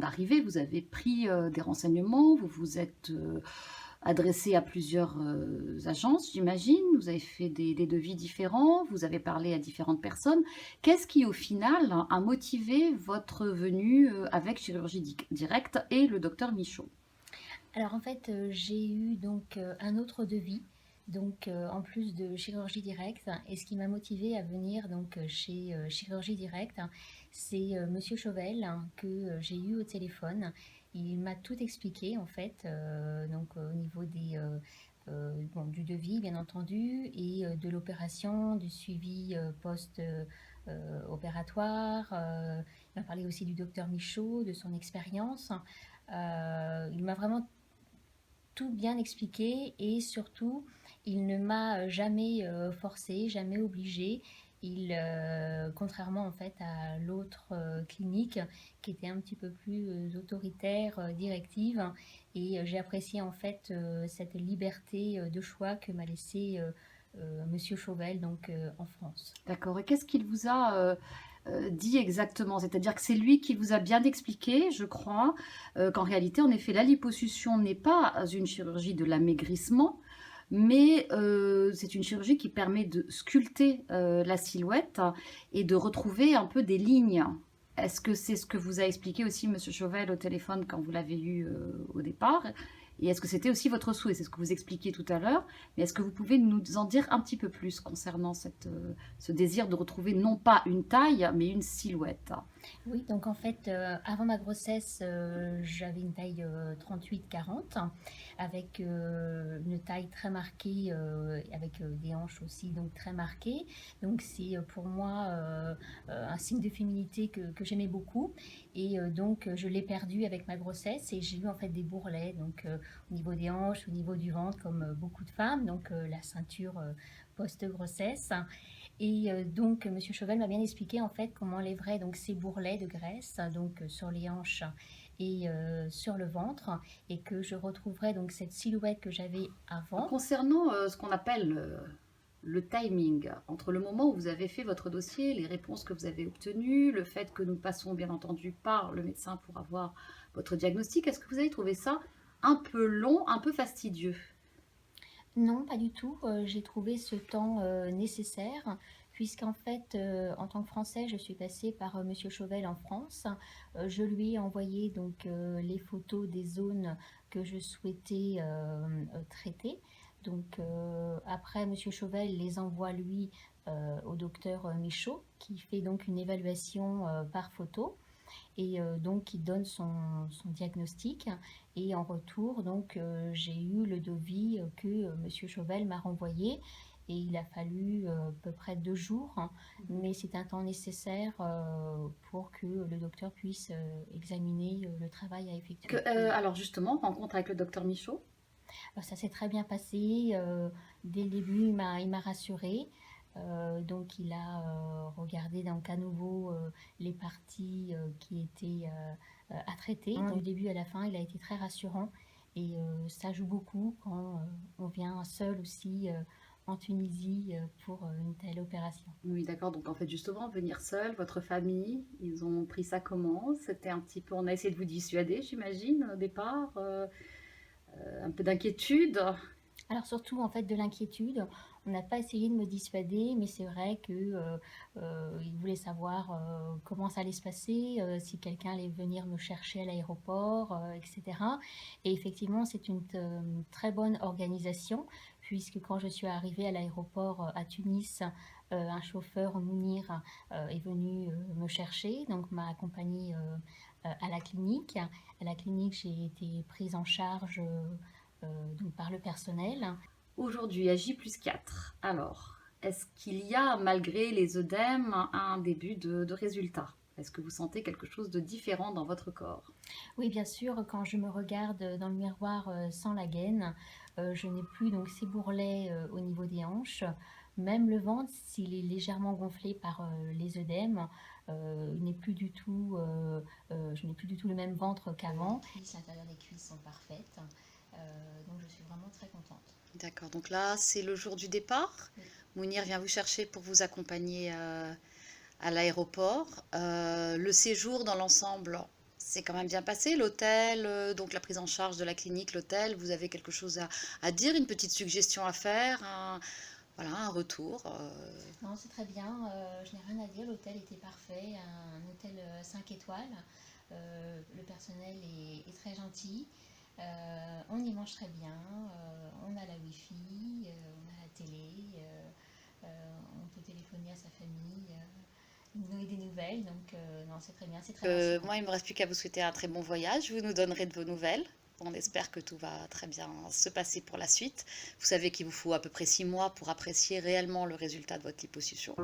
d'arriver, vous avez pris des renseignements, vous vous êtes adressé à plusieurs agences, j'imagine. Vous avez fait des devis différents, vous avez parlé à différentes personnes. Qu'est-ce qui, au final, a motivé votre venue avec chirurgie directe et le docteur Michaud? Alors en fait, j'ai eu donc un autre devis, donc en plus de chirurgie directe. Et ce qui m'a motivée à venir donc chez chirurgie directe, c'est Monsieur Chauvel que j'ai eu au téléphone. Il m'a tout expliqué en fait, donc au niveau bon, du devis bien entendu, et de l'opération, du suivi post-opératoire. Il m'a parlé aussi du docteur Michaud, de son expérience. Il m'a vraiment tout bien expliqué, et surtout, il ne m'a jamais forcé, jamais obligé. Contrairement en fait à l'autre clinique qui était un petit peu plus autoritaire, directive, et j'ai apprécié en fait cette liberté de choix que m'a laissé Monsieur Chauvel donc en France. D'accord. Et qu'est-ce qu'il vous a dit exactement? C'est-à-dire que c'est lui qui vous a bien expliqué, je crois, qu'en réalité, en effet, la liposuction n'est pas une chirurgie de l'amaigrissement, mais c'est une chirurgie qui permet de sculpter la silhouette et de retrouver un peu des lignes. Est-ce que c'est ce que vous a expliqué aussi Monsieur Chauvel au téléphone quand vous l'avez eu au départ? Et est-ce que c'était aussi votre souhait? C'est ce que vous expliquiez tout à l'heure, mais est-ce que vous pouvez nous en dire un petit peu plus concernant ce désir de retrouver non pas une taille, mais une silhouette? Oui, donc en fait, avant ma grossesse, j'avais une taille 38-40, avec une taille très marquée, avec des hanches aussi donc très marquées. Donc c'est pour moi un signe de féminité que j'aimais beaucoup. Et donc je l'ai perdu avec ma grossesse, et j'ai eu en fait des bourrelets donc au niveau des hanches, au niveau du ventre, comme beaucoup de femmes, donc la ceinture post-grossesse. Et donc, Monsieur Chauvel m'a bien expliqué en fait comment enlèverait donc ces bourrelets de graisse donc sur les hanches et sur le ventre, et que je retrouverais donc cette silhouette que j'avais avant. Concernant ce qu'on appelle le timing, entre le moment où vous avez fait votre dossier, les réponses que vous avez obtenues, le fait que nous passons bien entendu par le médecin pour avoir votre diagnostic, est-ce que vous avez trouvé ça un peu long, un peu fastidieux? Non, pas du tout. J'ai trouvé ce temps nécessaire, puisqu'en fait, en tant que Français, je suis passée par Monsieur Chauvel en France. Je lui ai envoyé donc les photos des zones que je souhaitais traiter. Donc après, Monsieur Chauvel les envoie lui au docteur Michaud, qui fait donc une évaluation par photo, et donc il donne son diagnostic. Et en retour donc j'ai eu le devis que Monsieur Chauvel m'a renvoyé, et il a fallu à peu près 2 jours, hein, mais c'est un temps nécessaire pour que le docteur puisse examiner le travail à effectuer. Alors justement, rencontre avec le docteur Michaud. Ça s'est très bien passé. Dès le début, il m'a rassurée. Donc il a regardé donc à nouveau les parties qui étaient à traiter. Donc, du début à la fin, il a été très rassurant, et ça joue beaucoup quand on vient seul aussi en Tunisie pour une telle opération. Oui, d'accord. Donc en fait, justement, venir seul, votre famille, ils ont pris ça comment? C'était un petit peu, on a essayé de vous dissuader, j'imagine, au départ, un peu d'inquiétude. Alors surtout en fait de l'inquiétude. On n'a pas essayé de me dissuader, mais c'est vrai que il voulait savoir comment ça allait se passer, si quelqu'un allait venir me chercher à l'aéroport, etc. Et effectivement, c'est une très bonne organisation, puisque quand je suis arrivée à l'aéroport à Tunis, un chauffeur, Mounir, est venu me chercher, donc m'a accompagnée à la clinique. À la clinique, j'ai été prise en charge donc par le personnel. Aujourd'hui, à J+4. Alors, est-ce qu'il y a, malgré les œdèmes, un début de résultat? Est-ce que vous sentez quelque chose de différent dans votre corps? Oui, bien sûr, quand je me regarde dans le miroir sans la gaine, je n'ai plus donc ces bourrelets au niveau des hanches. Même le ventre, s'il est légèrement gonflé par les œdèmes, il n'est plus du tout, je n'ai plus du tout le même ventre qu'avant. L'intérieur des cuisses sont parfaites, donc je suis vraiment très contente. D'accord, donc là, c'est le jour du départ. Oui. Mounir vient vous chercher pour vous accompagner à l'aéroport. Le séjour dans l'ensemble, C'est quand même bien passé, l'hôtel, donc la prise en charge de la clinique, l'hôtel, vous avez quelque chose à dire, une petite suggestion à faire, voilà, un retour. Non, c'est très bien, je n'ai rien à dire, l'hôtel était parfait, un hôtel 5 étoiles. Le personnel est très gentil, on y mange très bien, on a la wifi, on a la télé, on peut téléphoner à sa famille, nous donner des nouvelles, donc non, c'est très bien, c'est très rassurant. Moi, il me reste plus qu'à vous souhaiter un très bon voyage. Vous nous donnerez de vos nouvelles. On espère que tout va très bien se passer pour la suite. Vous savez qu'il vous faut à peu près 6 mois pour apprécier réellement le résultat de votre liposuction.